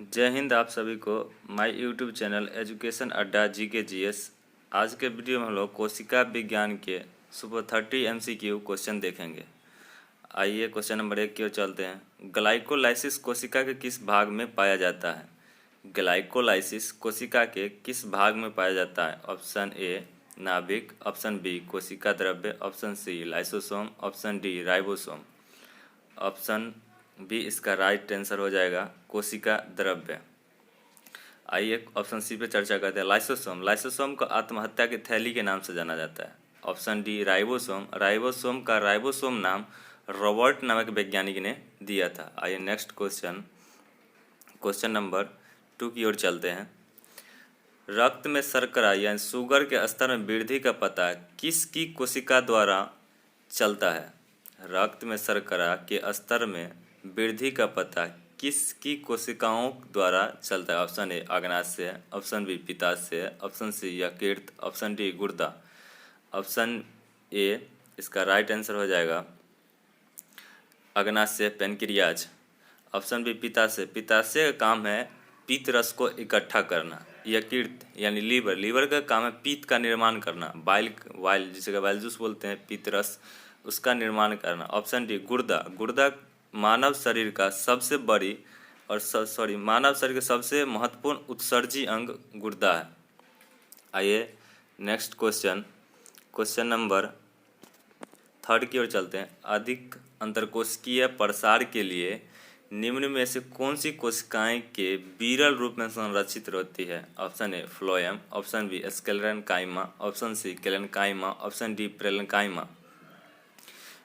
जय हिंद। आप सभी को माय यूट्यूब चैनल एजुकेशन अड्डा GK GS। आज के वीडियो में हम लोग कोशिका विज्ञान के सुपर 30 MCQ क्वेश्चन देखेंगे। आइए क्वेश्चन नंबर 1 की ओर चलते हैं। ग्लाइकोलाइसिस कोशिका के किस भाग में पाया जाता है? ग्लाइकोलाइसिस कोशिका के किस भाग में पाया जाता है? ऑप्शन ए नाभिक, ऑप्शन बी कोशिका द्रव्य, option C lysosome, option D ribosome. Option B इसका राइट आंसर हो जाएगा कोशिका द्रव्य। आइए ऑप्शन सी पे चर्चा करते हैं। लाइसोसोम, लाइसोसोम को आत्महत्या की थैली के नाम से जाना जाता है। ऑप्शन डी राइबोसोम, राइबोसोम का राइबोसोम नाम रॉबर्ट नामक वैज्ञानिक ने दिया था। आइए नेक्स्ट क्वेश्चन, क्वेश्चन नंबर 2 की ओर चलते हैं। रक्त में शर्करा यानी शुगर के स्तर में वृद्धि का पता किसकी कोशिका द्वारा चलता है? रक्त में शर्करा के स्तर में वृद्धि का पता किसकी कोशिकाओं द्वारा चलता है? ऑप्शन ए अग्नाशय, ऑप्शन बी पित्ताशय, ऑप्शन सी यकृत, ऑप्शन डी गुर्दा। ऑप्शन ए इसका राइट आंसर हो जाएगा अग्नाशय पेनक्रियाज। ऑप्शन बी पित्ताशय, पित्ताशय का काम है पीत रस को इकट्ठा करना। यकृत यानी लीवर, लीवर का काम है पीत का निर्माण करना। वाइल जिसे वाइल जूस बोलते हैं, पीत रस उसका निर्माण करना। ऑप्शन डी गुर्दा, गुर्दा मानव शरीर का सबसे बड़ी और मानव शरीर का सबसे महत्वपूर्ण उत्सर्जी अंग गुर्दा है। आइए नेक्स्ट क्वेश्चन, क्वेश्चन नंबर 3 की ओर चलते हैं। अधिक अंतरकोशिकीय प्रसार के लिए निम्न में से कौन सी कोशिकाएं के विरल रूप में संरक्षित रहती है? Option A phloem, option B sclerenchyma, option C collenchyma, option D parenchyma.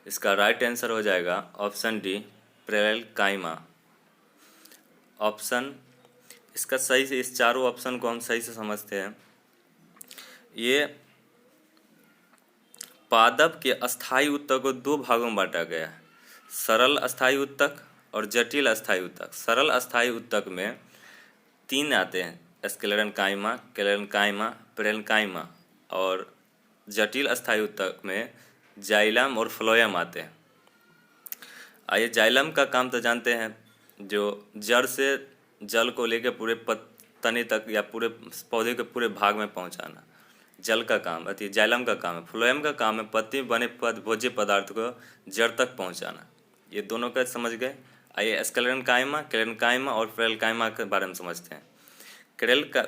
इसका राइट आंसर हो जाएगा ऑप्शन डी प्रेलेन्काइमा। ऑप्शन इसका सही से, इस चारों ऑप्शन को हम सही से समझते हैं। ये पादप के अस्थायी ऊतक को 2 भागों में बांटा गया है, सरल अस्थायी ऊतक और जटिल अस्थायी ऊतक। सरल अस्थायी ऊतक में 3 आते हैं, स्क्लेरेन्काइमा, केलेन्काइमा, प्रेलेन्काइमा। और जटिल अस्थायी ऊतक में जाइलम और फ्लोएम आते हैं। आइए जाइलम का काम तो जानते हैं, जो जड़ से जल को लेकर पूरे तने तक या पूरे पौधे के पूरे भाग में पहुंचाना, जल का काम है जाइलम का काम है। फ्लोएम का काम है पत्ती बने भोज्य पदार्थ को जड़ तक पहुंचाना। ये दोनों का समझ गए। आइए स्क्लेरेन्काइमा, केलेन्काइमा और प्रेलेन्काइमा के बारे में समझते हैं। क्रेल का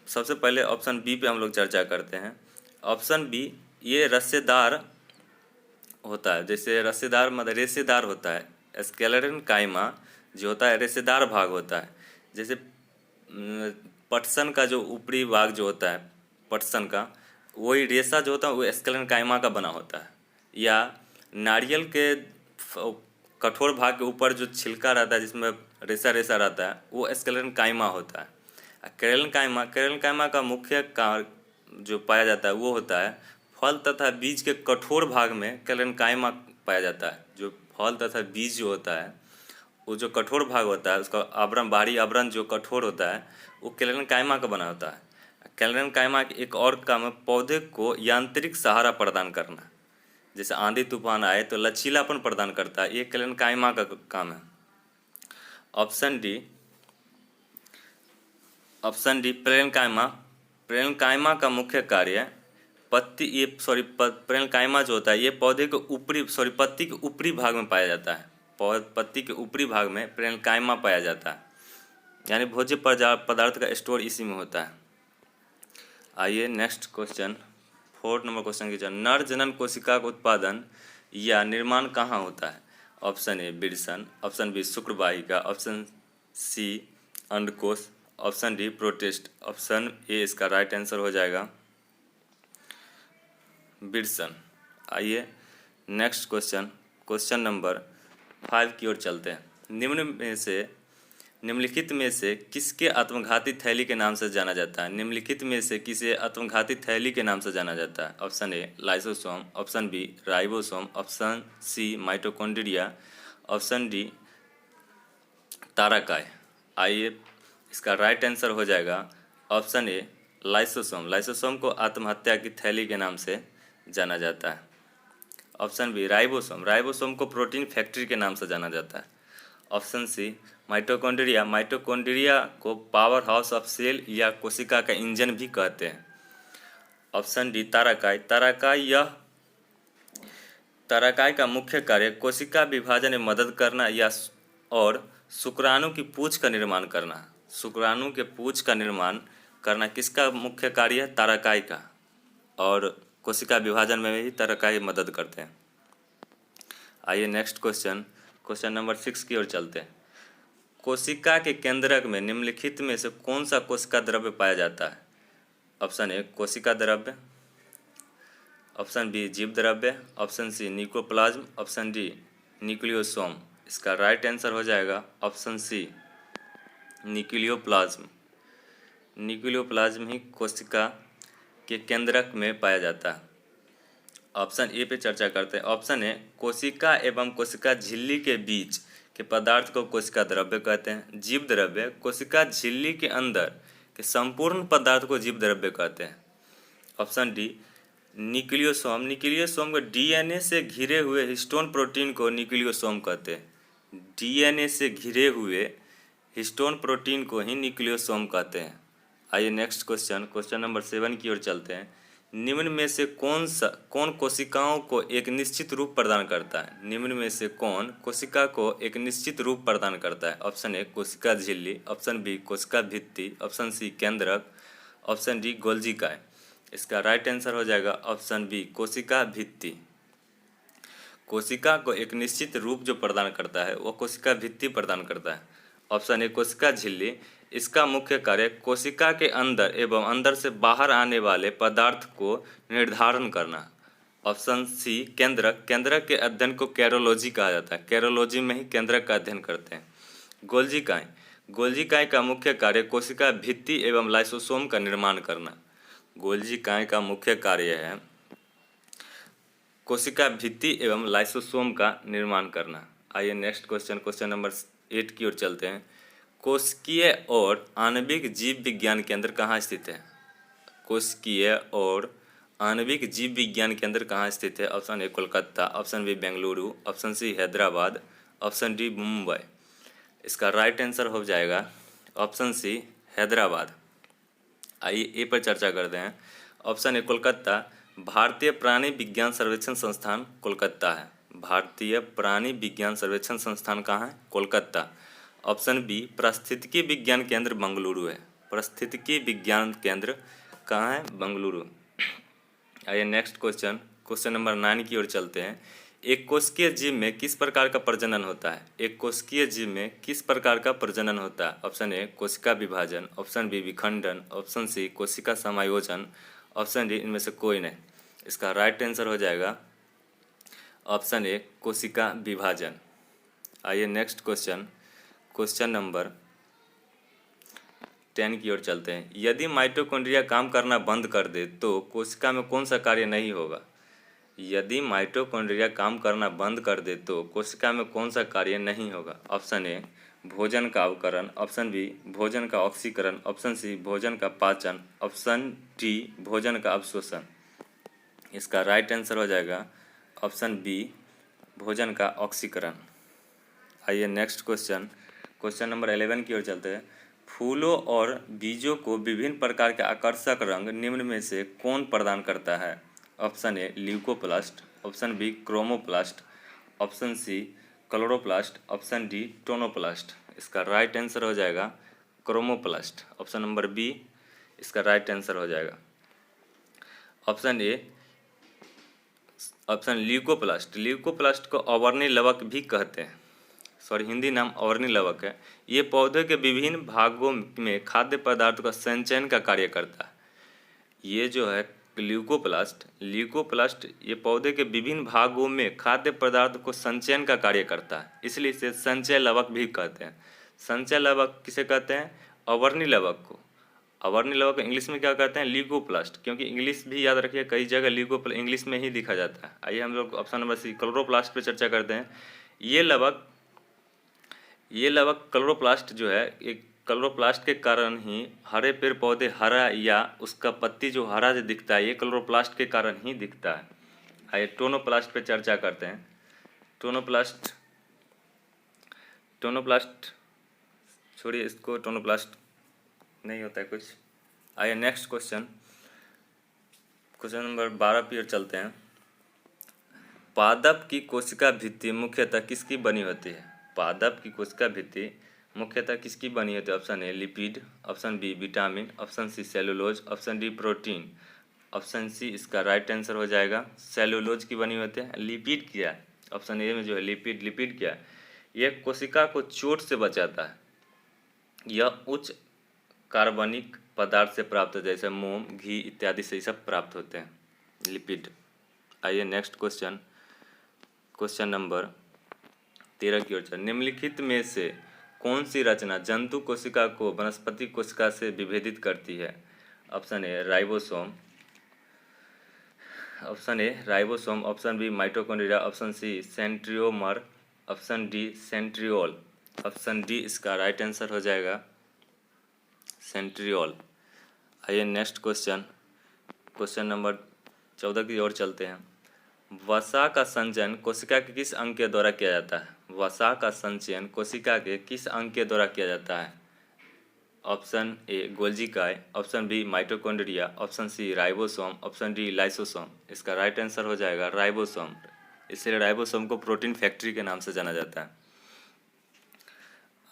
सबसे पहले ऑप्शन बी पे हम लोग चर्चा करते हैं। ऑप्शन बी ये रस्सेदार होता है, जैसे रस्सेदार मतलब रेशेदार होता है। स्क्लेरेन्काइमा जो होता है रेशेदार भाग होता है। जैसे पटसन का जो ऊपरी भाग जो होता है पटसन का, वही रेशा जो होता है वो स्क्लेरेन्काइमा का बना होता है। या नारियल के कठोर भाग के ऊपर जो छिलका रहता है जिसमें रेशा रेशा रहता है वो स्क्लेरेन्काइमा होता है। केलेन्काइमा का मुख्य कार्य जो पाया जाता है वो होता है फल तथा बीज के कठोर भाग में केलेन्काइमा पाया जाता है। जो फल तथा बीज जो होता है वो जो कठोर भाग होता है उसका आवरण, बाहरी आवरण जो कठोर होता है वो केलेन्काइमा का बना होता है। केलेन्काइमा की एक और काम है पौधे को यांत्रिक सहारा प्रदान करना। जैसे आंधी तूफान आए तो लचीलापन प्रदान करता है, ये केलेन्काइमा का काम है। ऑप्शन डी प्रेलेन्काइमा, प्रेलेन्काइमा का मुख्य कार्य प्रेलेन्काइमा जो होता है ये पौधे के पत्ती के ऊपरी भाग में पाया जाता है। पत्ती के ऊपरी भाग में प्रेलेन्काइमा पाया जाता है, यानी भोज्य पदार्थ का स्टोर इसी में होता है। आइए नेक्स्ट क्वेश्चन, 4 नंबर क्वेश्चन की जाए। नर जनन कोशिका का उत्पादन या निर्माण कहाँ होता है? ऑप्शन ए विरसन, ऑप्शन बी शुक्रवाहिका, ऑप्शन सी अंडकोश, option D protist. Option A इसका राइट आंसर हो जाएगा विरसन। आइए नेक्स्ट क्वेश्चन, क्वेश्चन नंबर 5 की ओर चलते हैं। निम्नलिखित में से किसके आत्मघाती थैली के नाम से जाना जाता है? निम्नलिखित में से किसे आत्मघाती थैली के नाम से जाना जाता है? Option A lysosome, option B ribosome, option C mitochondria, option D तारकाय। आइए इसका राइट आंसर हो जाएगा ऑप्शन ए लाइसोसोम। लाइसोसोम को आत्महत्या की थैली के नाम से जाना जाता है। ऑप्शन बी राइबोसोम, राइबोसोम को प्रोटीन फैक्ट्री के नाम से जाना जाता है। ऑप्शन सी माइटोकॉन्ड्रिया, माइटोकॉन्ड्रिया को पावर हाउस ऑफ सेल या कोशिका का इंजन भी कहते हैं। ऑप्शन डी ताराकाय, ताराकाय का मुख्य कार्य कोशिका विभाजन में मदद करना या और शुक्राणु की पूंछ का निर्माण करना। शुक्राणु के पूंछ का निर्माण करना किसका मुख्य कार्य है? ताराकाय का। और कोशिका विभाजन में भी ताराकाय मदद करते हैं। आइए नेक्स्ट क्वेश्चन नंबर 6 की ओर चलते हैं। कोशिका के केंद्रक में निम्नलिखित में से कौन सा कोशिका द्रव्य पाया जाता है? ऑप्शन ए कोशिका द्रव्य, ऑप्शन बी जीव द्रव्य, option C nucleoplasm, option D nucleosome. इसका राइट आंसर हो जाएगा ऑप्शन सी न्यूक्लियोप्लाज्म। न्यूक्लियोप्लाज्म ही कोशिका के केंद्रक में पाया जाता है। ऑप्शन ए पे चर्चा करते हैं। ऑप्शन ए कोशिका एवं कोशिका झिल्ली के बीच के पदार्थ को कोशिका द्रव्य कहते हैं। जीव द्रव्य कोशिका झिल्ली के अंदर के संपूर्ण पदार्थ को जीव द्रव्य कहते हैं। ऑप्शन डी न्यूक्लियोसोम, न्यूक्लियोसोम को डीएनए से घिरे हुए हिस्टोन प्रोटीन को न्यूक्लियोसोम कहते हैं। डीएनए से घिरे हुए हिस्टोन प्रोटीन को ही न्यूक्लियोसोम कहते हैं। आइए नेक्स्ट क्वेश्चन नंबर 7 की ओर चलते हैं। निम्न में से कौन कोशिकाओं को एक निश्चित रूप प्रदान करता है? निम्न में से कौन कोशिका को एक निश्चित रूप प्रदान करता है? ऑप्शन ए कोशिका झिल्ली, ऑप्शन बी कोशिका भित्ति, ऑप्शन सी केंद्रक, ऑप्शन डी गोल्जिकाय। इसका राइट आंसर हो जाएगा ऑप्शन बी कोशिका भित्ति। कोशिका को एक निश्चित रूप जो प्रदान करता है वो कोशिका भित्ति प्रदान करता है। ऑप्शन ए कोशिका झिल्ली, इसका मुख्य कार्य कोशिका के अंदर एवं अंदर से बाहर आने वाले पदार्थ को निर्धारण करना। ऑप्शन सी केंद्रक, केंद्रक के अध्ययन को कैरोलॉजी कहा जाता है। कैरोलॉजी में ही केंद्रक का अध्ययन करते हैं। गोल्जिकाय, गोल्जिकाय का मुख्य कार्य कोशिका भित्ति एवं लाइसोसोम का निर्माण करना। गोल्जिकाय का मुख्य कार्य है कोशिका भित्ति एवं लाइसोसोम का निर्माण करना। आइए नेक्स्ट क्वेश्चन नंबर 8 की ओर चलते हैं। कोशिकीय और आणविक जीव विज्ञान केंद्र कहाँ स्थित है? कोशिकीय और आणविक जीव विज्ञान केंद्र कहाँ स्थित है? Option A Kolkata, option B Bengaluru, option C Hyderabad, option D Mumbai. इसका राइट आंसर हो जाएगा ऑप्शन सी हैदराबाद। आइए ए पर चर्चा करते हैं। ऑप्शन ए कोलकाता, भारतीय प्राणी विज्ञान सर्वेक्षण संस्थान कोलकाता है। भारतीय प्राणी विज्ञान सर्वेक्षण संस्थान कहाँ है? कोलकाता। ऑप्शन बी पारिस्थितिकी विज्ञान केंद्र बेंगलुरु है। पारिस्थितिकी विज्ञान केंद्र कहाँ है? बेंगलुरु। आइए नेक्स्ट क्वेश्चन नंबर 9 की ओर चलते हैं। एक कोशिकीय जीव में किस प्रकार का प्रजनन होता है? एक कोशिकीय जीव में किस प्रकार का प्रजनन होता है? ऑप्शन ए कोशिका विभाजन, ऑप्शन बी विखंडन, ऑप्शन सी कोशिका समायोजन, ऑप्शन डी इनमें से कोई नहीं। इसका राइट आंसर हो जाएगा ऑप्शन ए कोशिका विभाजन। आइए नेक्स्ट क्वेश्चन नंबर 10 की ओर चलते हैं। यदि माइटोकॉन्ड्रिया काम करना बंद कर दे तो कोशिका में कौन सा कार्य नहीं होगा? यदि माइटोकॉन्ड्रिया काम करना बंद कर दे तो कोशिका में कौन सा कार्य नहीं होगा? ऑप्शन ए भोजन का अवकरण, ऑप्शन बी भोजन का ऑक्सीकरण, ऑप्शन सी भोजन का पाचन, ऑप्शन डी भोजन का अवशोषण। इसका राइट आंसर हो जाएगा ऑप्शन बी भोजन का ऑक्सीकरण। आइए नेक्स्ट क्वेश्चन नंबर 11 की ओर चलते हैं। फूलों और बीजों को विभिन्न प्रकार के आकर्षक रंग निम्न में से कौन प्रदान करता है? Option A leucoplast, option B chromoplast, option C chloroplast, option D tonoplast. इसका राइट आंसर हो जाएगा क्रोमोप्लास्ट। ऑप्शन नंबर बी इसका राइट आंसर हो जाएगा। ऑप्शन ल्यूकोप्लास्ट, ल्यूकोप्लास्ट को अवर्णी लवक भी कहते हैं। हिंदी नाम अवर्णी लवक है। ये पौधे के विभिन्न भागों में खाद्य पदार्थ का संचयन का कार्य करता है। ये जो है ल्यूकोप्लास्ट ये पौधे के विभिन्न भागों में खाद्य पदार्थ को संचयन का कार्य करता है, इसलिए इसे संचय लवक भी कहते हैं। संचय लवक किसे कहते हैं? अवर्णी लवक को। अवर्णी लवक इंग्लिश में क्या कहते हैं? ल्यूकोप्लास्ट, क्योंकि इंग्लिश भी याद रखिए कई जगह ल्यूकोप्लास्ट इंग्लिश में ही लिखा जाता है। आइए हम लोग ऑप्शन नंबर सी क्लोरोप्लास्ट पे चर्चा करते हैं। ये लवक क्लोरोप्लास्ट जो है, एक क्लोरोप्लास्ट के कारण ही हरे पेड़ पौधे हरा या उसका पत्ती जो हरा जो दिखता है, ये क्लोरोप्लास्ट के कारण ही दिखता है। आइए टोनोप्लास्ट पे चर्चा करते हैं। टोनोप्लास्ट छोड़िए इसको, टोनोप्लास्ट नहीं होता है कुछ। आइए नेक्स्ट क्वेश्चन, क्वेश्चन नंबर 12 की ओर चलते हैं। पादप की कोशिका भित्ति मुख्यतः किसकी बनी होती है? पादप की कोशिका भित्ति मुख्यतः किसकी बनी होती है? Option A lipid, option B vitamin, option C cellulose, option D protein. Option C इसका राइट आंसर हो जाएगा, सेलुलोज की बनी होती है। लिपिड क्या है? ऑप्शन ए में जो है लिपिड, लिपिड क्या है? यह कोशिका को चोट से बचाता है। यह उच्च कार्बनिक पदार्थ से प्राप्त होता है, जैसे मोम, घी इत्यादि से सब प्राप्त होते हैं लिपिड। आइए नेक्स्ट क्वेश्चन, क्वेश्चन नंबर 13 की ओर चल। निम्नलिखित में से कौन सी रचना जंतु कोशिका को वनस्पति कोशिका से विभेदित करती है? Option A ribosome, option A ribosome, option B mitochondria, option C centromere, option D centriole. Option D इसका राइट आंसर हो जाएगा सेंट्रियोल। आइए नेक्स्ट क्वेश्चन, क्वेश्चन नंबर 14 की ओर चलते हैं। वसा का संचयन कोशिका के किस अंग के द्वारा किया जाता है? वसा का संचयन कोशिका के किस अंग के द्वारा किया जाता है? ऑप्शन ए गोल्जी काय, option B mitochondria, option C ribosome, option D lysosome. इसका राइट आंसर हो जाएगा राइबोसोम। इसलिए राइबोसोम को प्रोटीन फैक्ट्री के नाम से जाना जाता है।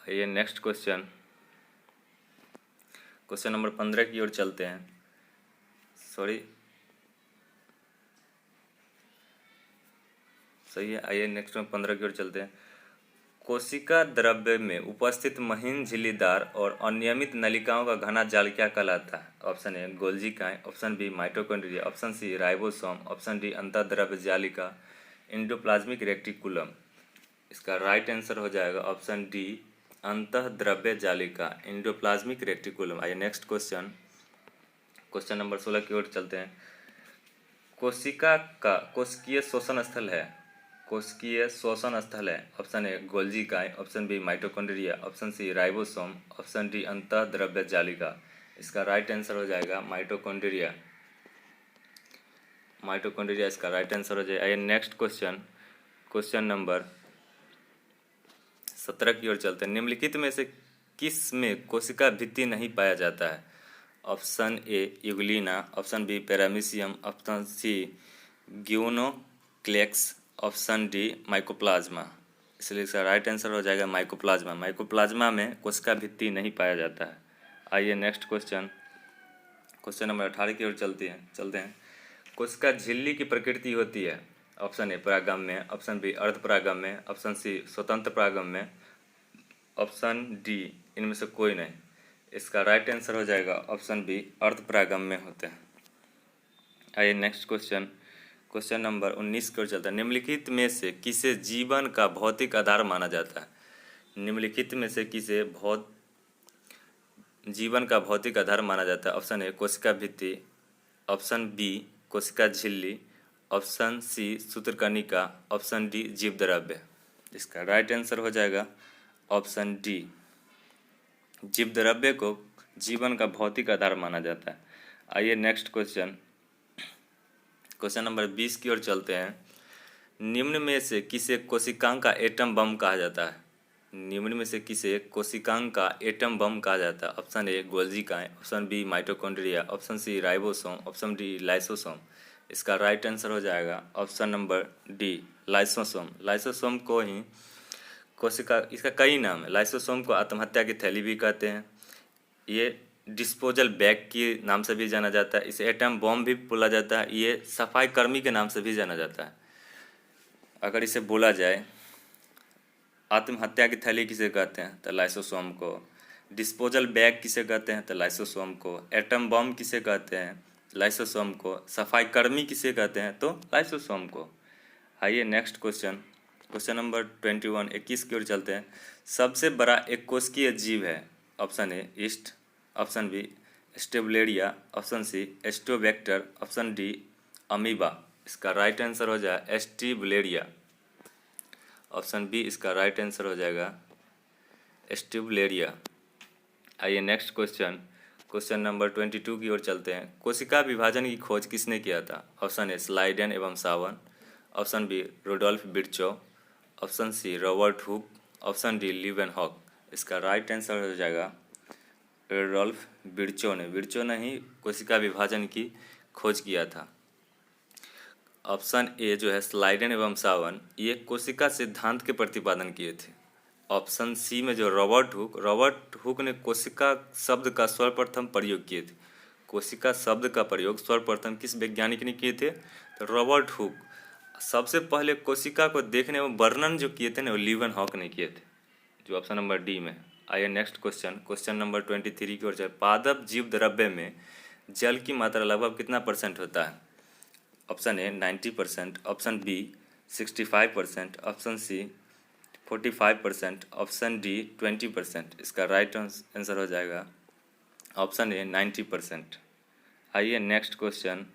आइए नेक्स्ट क्वेश्चन, क्वेश्चन नंबर 15 की ओर चलते हैं। सही है। आइए नेक्स्ट में 15 की ओर चलते हैं। कोशिका द्रव्य में उपस्थित महीन झिल्लीदार और अनियमित नलिकाओं का घना जाल क्या कहलाता है? ऑप्शन ए गोल्जी काय, option B mitochondria, option C ribosome, option D अंतःद्रव्य जालिका एंडोप्लाज्मिक रेटिकुलम। इसका राइट आंसर हो जाएगा ऑप्शन डी अंतःद्रव्य जालिका एंडोप्लाज्मिक रेटिकुलम। आइए नेक्स्ट क्वेश्चन, क्वेश्चन नंबर 16 की ओर चलते हैं। कोशिका का कोशिकीय शोषण स्थल है, कोशिकीय शोषण स्थल है। ऑप्शन ए गोल्जी काय, option B mitochondria, option C ribosome, option D अंतःद्रव्य जालिका। इसका राइट आंसर हो जाएगा माइटोकॉन्ड्रिया, माइटोकॉन्ड्रिया इसका राइट आंसर हो जाएगा। आइए नेक्स्ट क्वेश्चन, क्वेश्चन नंबर 17 की ओर चलते हैं। निम्नलिखित में से किस में कोशिका भित्ति नहीं पाया जाता है? Option A euglena, option B paramecium, option C ग्यूनोक्लेक्स, ऑप्शन डी माइकोप्लाज्मा। इसलिए इसका राइट आंसर हो जाएगा माइकोप्लाज्मा। माइकोप्लाज्मा में कोशिका भित्ति नहीं पाया जाता है। आइए नेक्स्ट क्वेश्चन, क्वेश्चन नंबर 18 की ओर चलते हैं। कोशिका झिल्ली की प्रकृति होती है। ऑप्शन ए परागम्य, ऑप्शन बी अर्धपरागम्य, ऑप्शन सी स्वतंत्र परागम्य, ऑप्शन डी इनमें से कोई नहीं। इसका राइट आंसर हो जाएगा ऑप्शन बी अर्धपरागम्य होते हैं। आइए नेक्स्ट क्वेश्चन, क्वेश्चन नंबर 19 की ओर चलता है। निम्नलिखित में से किसे जीवन का भौतिक आधार माना जाता है? निम्नलिखित में से किसे जीवन का भौतिक आधार माना जाता है? ऑप्शन ए कोशिका भित्ति, ऑप्शन बी कोशिका झिल्ली, ऑप्शन सी सूत्रकणिका, ऑप्शन डी जीव द्रव्य। इसका राइट आंसर हो जाएगा ऑप्शन डी, जीव द्रव्य को जीवन का भौतिक आधार माना जाता है। आइए नेक्स्ट क्वेश्चन, क्वेश्चन नंबर 20 की ओर चलते हैं। निम्न में से किसे कोशिकांग का एटम बम कहा जाता है? निम्न में से किसे कोशिकांग का एटम बम कहा जाता है? ऑप्शन ए गोल्जी काय, option B mitochondria, option C ribosome, option D lysosome. इसका राइट आंसर हो जाएगा option number D lysosome. Lysosome को ही कोशिका, इसका कई नाम है। लाइसोसोम को आत्महत्या की थैली भी कहते हैं, ये डिस्पोजल बैग के नाम से भी जाना जाता है, इसे एटम बॉम्ब भी बोला जाता है, ये सफाई कर्मी के नाम से भी जाना जाता है। अगर इसे बोला जाए आत्महत्या की थैली किसे कहते हैं तो लाइसोसोम को, डिस्पोजल बैग किसे कहते हैं तो लाइसोसोम को, एटम बॉम्ब किसे कहते हैं लाइसोसोम को, सफाई कर्मी किसे कहते हैं तो लाइसोसोम को। आइए नेक्स्ट क्वेश्चन, क्वेश्चन नंबर 21 की ओर चलते हैं। सबसे बड़ा एक कोशिकीय जीव है। Option A yeast, option B स्टेबुलेरिया, option C azotobacter, option D amoeba. इसका राइट आंसर हो जाए स्टेबुलेरिया, ऑप्शन बी इसका राइट आंसर हो जाएगा स्टेबुलेरिया। आइए नेक्स्ट क्वेश्चन, क्वेश्चन नंबर 22 की ओर चलते हैं। कोशिका विभाजन की खोज किसने किया था? ऑप्शन ए स्लाइडेन एवं Schwann, option B Rudolf Virchow, option C Robert Hooke, option D Leeuwenhoek. इसका राइट आंसर हो जाएगा रल्फ विर्चो ने ही कोशिका विभाजन की खोज किया था। ऑप्शन ए जो है स्लाइडेन एवं सावन, ये कोशिका सिद्धांत के प्रतिपादन किए थे। ऑप्शन सी में जो रॉबर्ट हुक ने कोशिका शब्द का सर्वप्रथम प्रयोग किए थे। कोशिका शब्द का प्रयोग सर्वप्रथम किस वैज्ञानिक ने किए थे? तो रॉबर्ट हुक। सबसे पहले कोशिका को देखने में वर्णन जो किए थे ना, वो लीवन हॉक ने किए थे, जो ऑप्शन नंबर डी में। आइए नेक्स्ट क्वेश्चन नंबर 23 की ओर चले। पादप जीव द्रव्य में जल की मात्रा लगभग कितना % होता है? Option A 90%, option B 65%, option C 45%, option D 20%। इसका राइट आंसर हो जाएगा ऑप्शन ए 90%। आइए नेक्स्ट क्वेश्चन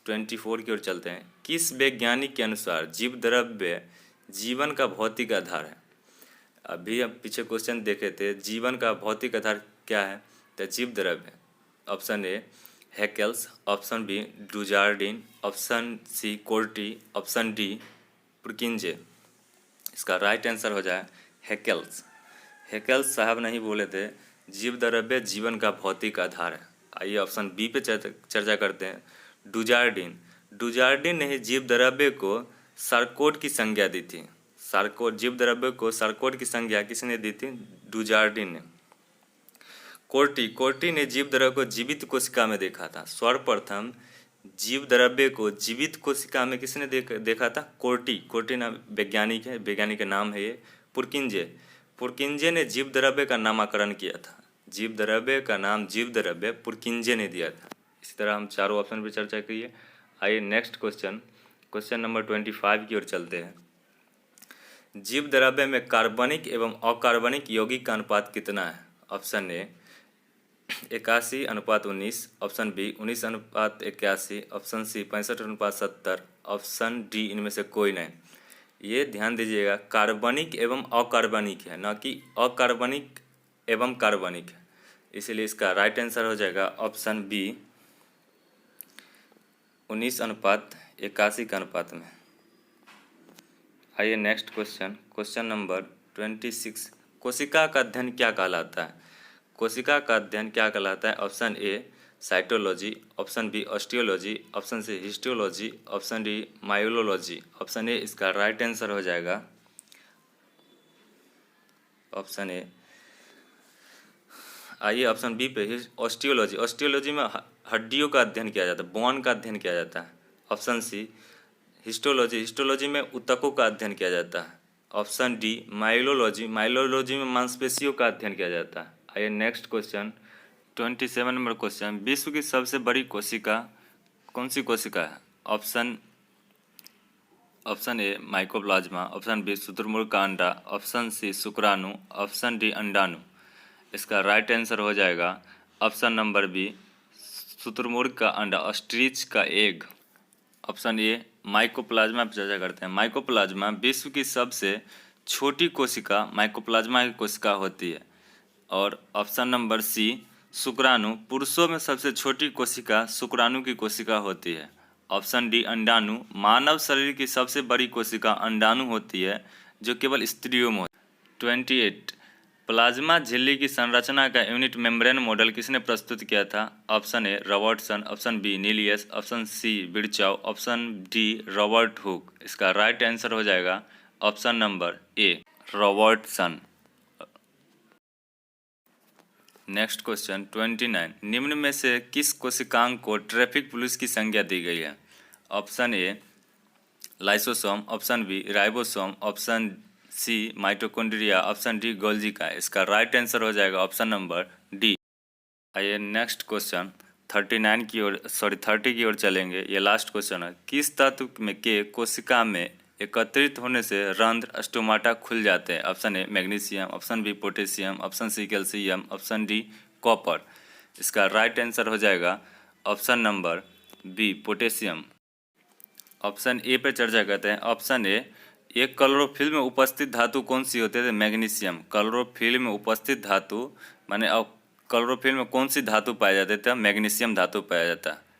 24 की ओर चलते हैं। किस वैज्ञानिक के अनुसार जीव द्रव्य जीवन का भौतिक आधार है? अभी हम पीछे क्वेश्चन देखे थे, जीवन का भौतिक आधार क्या है? तो जीव द्रव्य। Option A Haeckel's, option B Dujardin, option C Corti, option D Purkinje. इसका राइट आंसर हो जाए हैकेल्स। हैकेल्स साहब नहीं बोले थे जीव द्रव्य जीवन का भौतिक आधार है। आइए ऑप्शन बी पे चर्चा करते हैं। डुजार्डिन ने ही जीव द्रव्य को सार्कोट की संज्ञा दी थी। जीव द्रव्य को सार्कोट की संज्ञा किसने दी थी? डुजार्डिन ने। कोर्टी ने जीव द्रव्य को जीवित कोशिका में देखा था। सर्वप्रथम जीव द्रव्य को जीवित कोशिका में किसने देखा था? कोर्टी नाम वैज्ञानिक है, वैज्ञानिक का नाम है ये पुरकिंजे ने जीव द्रव्य का नामकरण किया था। जीव द्रव्य का नाम जीव द्रव्य पुरकिंजे ने दिया था। इसी तरह हम चारों ऑप्शन पर चर्चा करिए। आइए नेक्स्ट क्वेश्चन नंबर 25 की ओर चलते हैं। जीव द्रव्य में कार्बनिक एवं अकार्बनिक यौगिक का अनुपात कितना है? Option A 81:19, option B 19:81, option C 65:70, option D इनमें से कोई नहीं। ये ध्यान दीजिएगा, कार्बनिक एवं अकार्बनिक है, न कि अकार्बनिक एवं कार्बनिक है। इसलिए इसका राइट आंसर हो जाएगा ऑप्शन बी 19:81 के अनुपात में। आइए नेक्स्ट क्वेश्चन नंबर 26। कोशिका का अध्ययन क्या कहलाता है? कोशिका का अध्ययन क्या कहलाता है? Option A cytology, option B osteology, option C histology, option D myology. Option A इसका राइट आंसर हो जाएगा ऑप्शन ए। आइए ऑप्शन बी पे ऑस्टियोलॉजी। ऑस्टियोलॉजी में हड्डियों का अध्ययन किया जाता है, बोन का अध्ययन किया जाता है। ऑप्शन सी हिस्टोलॉजी में ऊतकों का अध्ययन किया जाता है। ऑप्शन डी माइलोलॉजी में मांसपेशियों का अध्ययन किया जाता है। आइए नेक्स्ट 27 नंबर क्वेश्चन। विश्व की सबसे बड़ी कोशिका कौन सी कोशिका है? Option A mycoplasma, option B शुतुरमुर्ग का अंडा, ऑप्शन सी शुक्राणु, ऑप्शन डी अंडाणु। इसका राइट आंसर हो जाएगा ऑप्शन नंबर बी शुतुरमुर्ग का अंडा, ऑस्ट्रिच का एग। ऑप्शन ए माइकोप्लाज्मा पर चर्चा करते हैं। माइकोप्लाज्मा विश्व की सबसे छोटी कोशिका माइकोप्लाज्मा की कोशिका होती है। और ऑप्शन नंबर सी शुक्राणु, पुरुषों में सबसे छोटी कोशिका शुक्राणु की कोशिका होती है। ऑप्शन डी अंडाणु, मानव शरीर की सबसे बड़ी कोशिका अंडाणु होती है, जो केवल स्त्रियों में होती है। 28 प्लाज्मा झिल्ली की संरचना का यूनिट मेम्ब्रेन मॉडल किसने प्रस्तुत किया था? Option A Robertson, option B नीलियस, option C Virchow, option D Robert Hooke. इसका राइट आंसर हो जाएगा option number A Robertson. Next question 29। निम्न में से किस कोशिकांग को ट्रैफिक पुलिस की संज्ञा दी गई है? Option A lysosome, option B ribosome, option C mitochondria, option D Golgi का। इसका राइट आंसर हो जाएगा ऑप्शन नंबर डी। आइए नेक्स्ट क्वेश्चन 30 की ओर चलेंगे। ये लास्ट क्वेश्चन है। किस तत्व में के कोशिका में एकत्रित होने से रंध्र स्टोमाटा खुल जाते हैं? Option A magnesium, option B potassium, option C calcium, option D copper. इसका राइट आंसर हो जाएगा option number B potassium. Option A पे चर्चा करते हैं। ऑप्शन ए एक क्लोरोफिल में उपस्थित धातु कौन सी होती है? मैग्नीशियम। क्लोरोफिल में उपस्थित धातु माने क्लोरोफिल में कौन सी धातु पाया जाता है? मैग्नीशियम धातु पाया जाता है।